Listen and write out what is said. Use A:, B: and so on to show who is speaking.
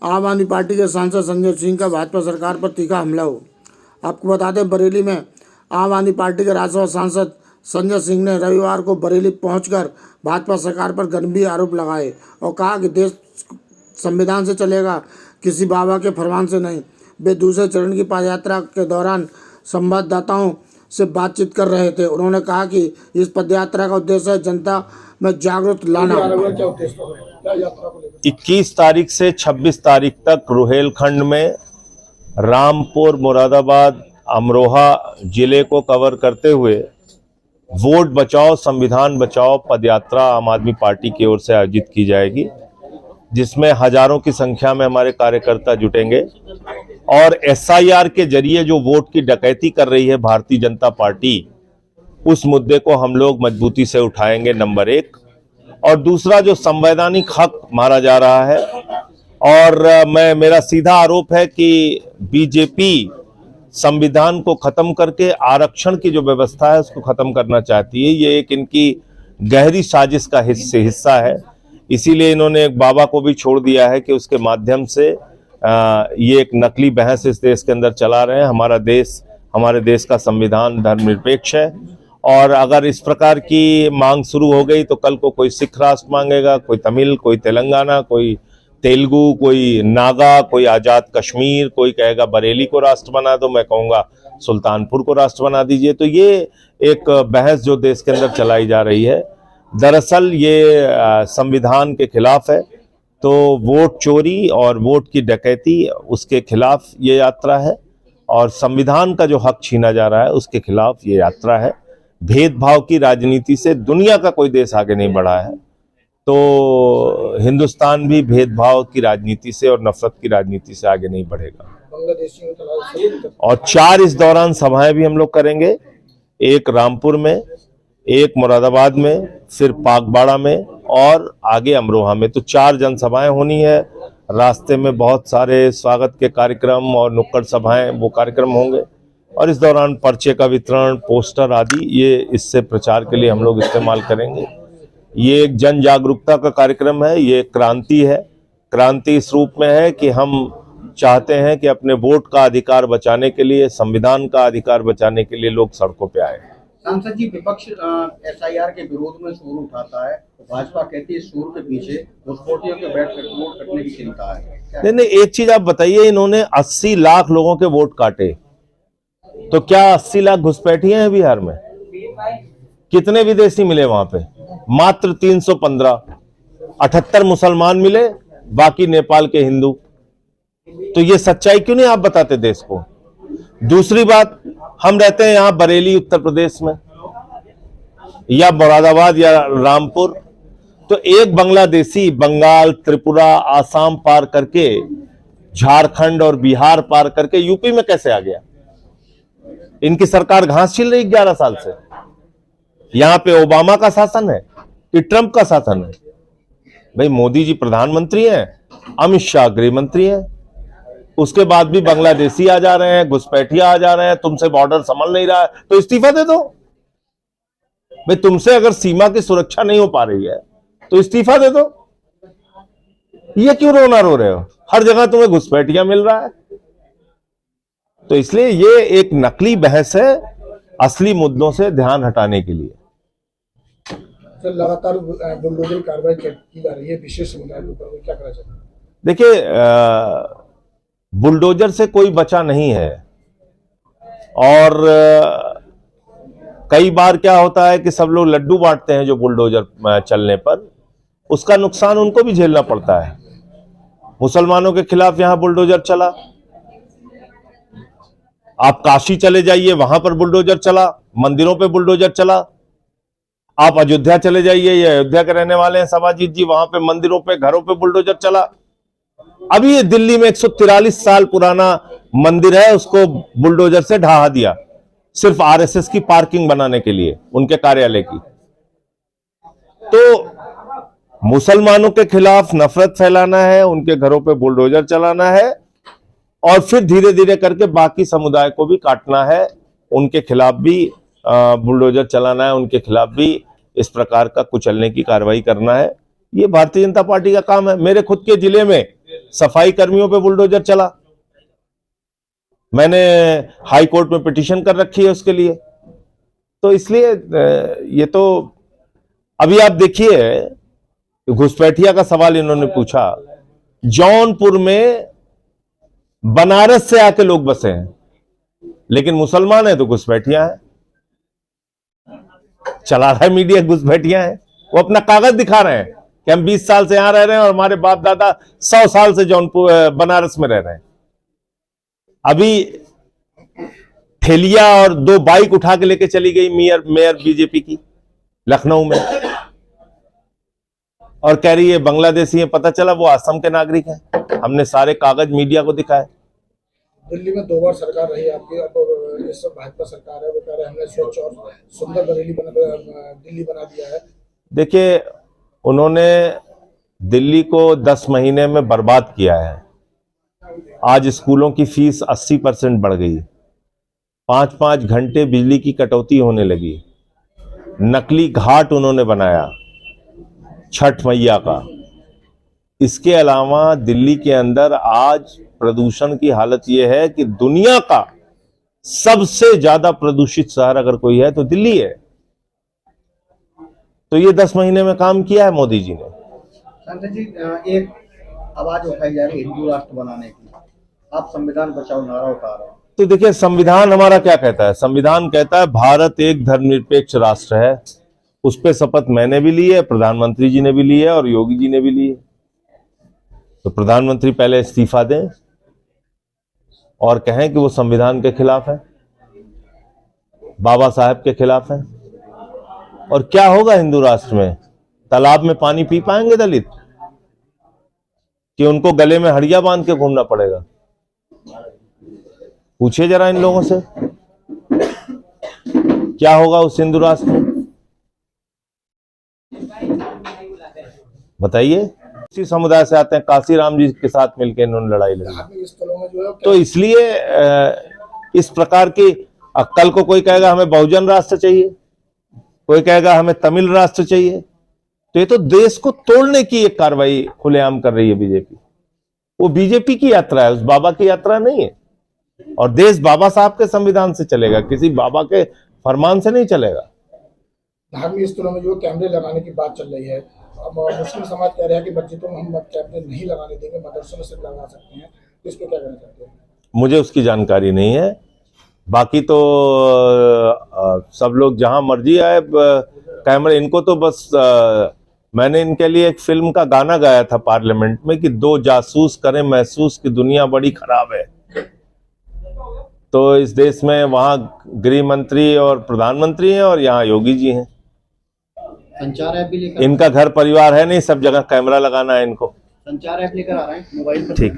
A: आम आदमी पार्टी के सांसद संजय सिंह का भाजपा सरकार पर तीखा हमला हो। आपको बता दें, बरेली में आम आदमी पार्टी के राज्यसभा सांसद संजय सिंह ने रविवार को बरेली पहुंचकर भाजपा सरकार पर गंभीर आरोप लगाए और कहा कि देश संविधान से चलेगा, किसी बाबा के फरमान से नहीं। वे दूसरे चरण की पदयात्रा के दौरान संवाददाताओं से बातचीत कर रहे थे। उन्होंने कहा कि इस पदयात्रा का उद्देश्य है जनता में जागरूकता लाना।
B: 21 तारीख से 26 तारीख तक रुहेलखंड में रामपुर, मुरादाबाद, अमरोहा जिले को कवर करते हुए वोट बचाओ संविधान बचाओ पदयात्रा आम आदमी पार्टी की ओर से आयोजित की जाएगी, जिसमें हजारों की संख्या में हमारे कार्यकर्ता जुटेंगे और एसआईआर के जरिए जो वोट की डकैती कर रही है भारतीय जनता पार्टी, उस मुद्दे को हम लोग मजबूती से उठाएंगे, नंबर एक। और दूसरा, जो संवैधानिक हक मारा जा रहा है, और मेरा सीधा आरोप है कि बीजेपी संविधान को खत्म करके आरक्षण की जो व्यवस्था है उसको खत्म करना चाहती है। ये एक इनकी गहरी साजिश का हिस्सा है। इसीलिए इन्होंने एक बाबा को भी छोड़ दिया है कि उसके माध्यम से ये एक नकली बहस इस देश के अंदर चला रहे हैं। हमारे देश का संविधान धर्मनिरपेक्ष है, और अगर इस प्रकार की मांग शुरू हो गई तो कल को कोई सिख राष्ट्र मांगेगा, कोई तमिल, कोई तेलंगाना, कोई तेलुगु, कोई नागा, कोई आजाद कश्मीर, कोई कहेगा बरेली को राष्ट्र बना दो, मैं कहूँगा सुल्तानपुर को राष्ट्र बना दीजिए। तो ये एक बहस जो देश के अंदर चलाई जा रही है, दरअसल ये संविधान के खिलाफ है। तो वोट चोरी और वोट की डकैती, उसके खिलाफ ये यात्रा है, और संविधान का जो हक छीना जा रहा है उसके खिलाफ ये यात्रा है। भेदभाव की राजनीति से दुनिया का कोई देश आगे नहीं बढ़ा है, तो हिंदुस्तान भी भेदभाव की राजनीति से और नफरत की राजनीति से आगे नहीं बढ़ेगा। और 4 इस दौरान सभाएं भी हम लोग करेंगे, एक रामपुर में, एक मुरादाबाद में, फिर पागबाड़ा में और आगे अमरोहा में। तो 4 जनसभाएं होनी है। रास्ते में बहुत सारे स्वागत के कार्यक्रम और नुक्कड़ सभाएं, वो कार्यक्रम होंगे, और इस दौरान पर्चे का वितरण, पोस्टर आदि, ये इससे प्रचार के लिए हम लोग इस्तेमाल करेंगे। ये एक जन जागरूकता का कार्यक्रम है, ये क्रांति है। क्रांति इस रूप में है कि हम चाहते हैं कि अपने वोट का अधिकार बचाने के लिए, संविधान का अधिकार बचाने के लिए लोग सड़कों पे आए।
C: सांसद जी, विपक्ष एसआईआर के विरोध में शोर उठाता है, तो भाजपा कहती है शोर के पीछे घुसपैठियों के वोट कटने की चिंता है।
B: नहीं, एक चीज आप बताइए, इन्होंने 80 लाख लोगों के वोट काटे, तो क्या 80 लाख घुसपैठिए हैं बिहार में? कितने विदेशी मिले वहां पे? मात्र 315। 78 मुसलमान मिले, बाकी नेपाल के हिंदू। तो ये सच्चाई क्यों नहीं आप बताते देश को? दूसरी बात, हम रहते हैं यहां बरेली उत्तर प्रदेश में, या मुरादाबाद या रामपुर, तो एक बांग्लादेशी बंगाल, त्रिपुरा, आसाम पार करके, झारखंड और बिहार पार करके यूपी में कैसे आ गया? इनकी सरकार घास छील रही 11 साल से। यहां पे ओबामा का शासन है कि ट्रंप का शासन है? भाई, मोदी जी प्रधानमंत्री हैं, अमित शाह गृह मंत्री हैं, उसके बाद भी बांग्लादेशी आ जा रहे हैं, घुसपैठिया आ जा रहे हैं, तुमसे बॉर्डर संभल नहीं रहा है तो इस्तीफा दे दो। भाई, तुमसे अगर सीमा की सुरक्षा नहीं हो पा रही है तो इस्तीफा दे दो। ये क्यों रोना रो रहे हो? हर जगह तुम्हें घुसपैठिया मिल रहा है। तो इसलिए ये एक नकली बहस है, असली मुद्दों से ध्यान हटाने के लिए।
A: सर, लगातार बुलडोजर कार्रवाई की जा रही है विशेष समुदाय के ऊपर, क्या करना चाहिए?
B: देखिए, बुलडोजर से कोई बचा नहीं है, और कई बार क्या होता है कि सब लोग लड्डू बांटते हैं जो बुलडोजर चलने पर, उसका नुकसान उनको भी झेलना पड़ता है। मुसलमानों के खिलाफ यहां बुलडोजर चला, आप काशी चले जाइए, वहां पर बुलडोजर चला, मंदिरों पे बुलडोजर चला। आप अयोध्या चले जाइए, ये अयोध्या के रहने वाले हैं सवाजीत जी, वहां पे मंदिरों पे, घरों पे बुलडोजर चला। अभी ये दिल्ली में 143 साल पुराना मंदिर है, उसको बुलडोजर से ढहा दिया, सिर्फ आरएसएस की पार्किंग बनाने के लिए, उनके कार्यालय की। तो मुसलमानों के खिलाफ नफरत फैलाना है, उनके घरों पे बुलडोजर चलाना है, और फिर धीरे धीरे करके बाकी समुदाय को भी काटना है, उनके खिलाफ भी बुलडोजर चलाना है, उनके खिलाफ भी इस प्रकार का कुचलने की कार्रवाई करना है। ये भारतीय जनता पार्टी का काम है। मेरे खुद के जिले में सफाई कर्मियों पे बुलडोजर चला। मैंने हाई कोर्ट में पिटीशन कर रखी है उसके लिए। तो इसलिए ये तो अभी आप देखिए घुसपैठिया का सवाल इन्होंने पूछा। जौनपुर में बनारस से आके लोग बसे हैं, लेकिन मुसलमान है तो घुसपैठिया है। चला रहा है मीडिया घुसपैठिया है। वो अपना कागज दिखा रहे हैं कि हम 20 साल से यहां रह रहे हैं और हमारे बाप दादा 100 साल से जौनपुर बनारस में रह रहे हैं। अभी ठेलिया और 2 बाइक उठा के लेके चली गई मेयर बीजेपी की लखनऊ में, और कह रही है बांग्लादेशी है। पता चला वो असम के नागरिक हैं। हमने सारे कागज मीडिया को दिखाए।
A: दिल्ली में 2 बार सरकार रही आपकी, अब इस भाजपा सरकार है, वो कह रहे हैं हमने स्वच्छ और सुंदर दिल्ली बना दिया है।
B: देखिए, उन्होंने दिल्ली को 10 महीने में बर्बाद किया है। आज स्कूलों की फीस 80% बढ़ गई। 5-5 घंटे बिजली की कटौती होने लगी। नकली घाट उन्होंने बनाया छठ मैया का। इसके अलावा दिल्ली के अंदर आज प्रदूषण की हालत यह है कि दुनिया का सबसे ज्यादा प्रदूषित शहर अगर कोई है तो दिल्ली है। तो ये 10 महीने में काम किया है मोदी जी ने।
C: संजय जी, एक आवाज उठाई जा रही है हिंदू राष्ट्र बनाने की, आप संविधान बचाओ नारा उठा रहे हैं।
B: तो देखिए, संविधान हमारा क्या कहता है? संविधान कहता है भारत एक धर्मनिरपेक्ष राष्ट्र है। उस पर शपथ मैंने भी ली है, प्रधानमंत्री जी ने भी ली है और योगी जी ने भी ली है। तो प्रधानमंत्री पहले इस्तीफा दें और कहें कि वो संविधान के खिलाफ है, बाबा साहब के खिलाफ है। और क्या होगा हिंदू राष्ट्र में? तालाब में पानी पी पाएंगे दलित, कि उनको गले में हड़िया बांध के घूमना पड़ेगा? पूछिए जरा इन लोगों से, क्या होगा उस हिंदू राष्ट्र में? बताइए। इसी समुदाय से आते हैं, काशीराम जी के साथ मिलकर इन्होंने लड़ाई लड़ी। तो इसलिए इस प्रकार की, कल को कोई कहेगा हमें बहुजन राष्ट्र चाहिए, कोई कहेगा हमें तमिल राष्ट्र चाहिए। तो ये तो देश को तोड़ने की एक कार्रवाई खुलेआम कर रही है बीजेपी। वो बीजेपी की यात्रा है, उस बाबा की यात्रा नहीं है। और देश बाबा साहब के संविधान से चलेगा, किसी बाबा के फरमान से नहीं चलेगा।
A: धार्मिक स्थलों में जो कैमरे लगाने की बात चल रही है, अब मुस्लिम समाज कह रहा है कि मस्जिदों में हम कैमरे नहीं लगाने देंगे, मदरसों में सिर्फ लगा सकते हैं। इस पर क्या कहना चाहते हैं?
B: मुझे उसकी जानकारी नहीं है। बाकी तो सब लोग जहां मर्जी आए कैमरे, इनको तो बस मैंने इनके लिए एक फिल्म का गाना गाया था पार्लियामेंट में कि 2 जासूस करें महसूस कि दुनिया बड़ी खराब है। तो इस देश में वहां गृह मंत्री और प्रधानमंत्री हैं और यहाँ योगी जी हैं।
C: संचार ऐप भी लेकर,
B: इनका घर परिवार है नहीं, सब जगह कैमरा लगाना है इनको।
C: संचार ऐप लेकर आ रहे हैं मोबाइल पर।
B: ठीक।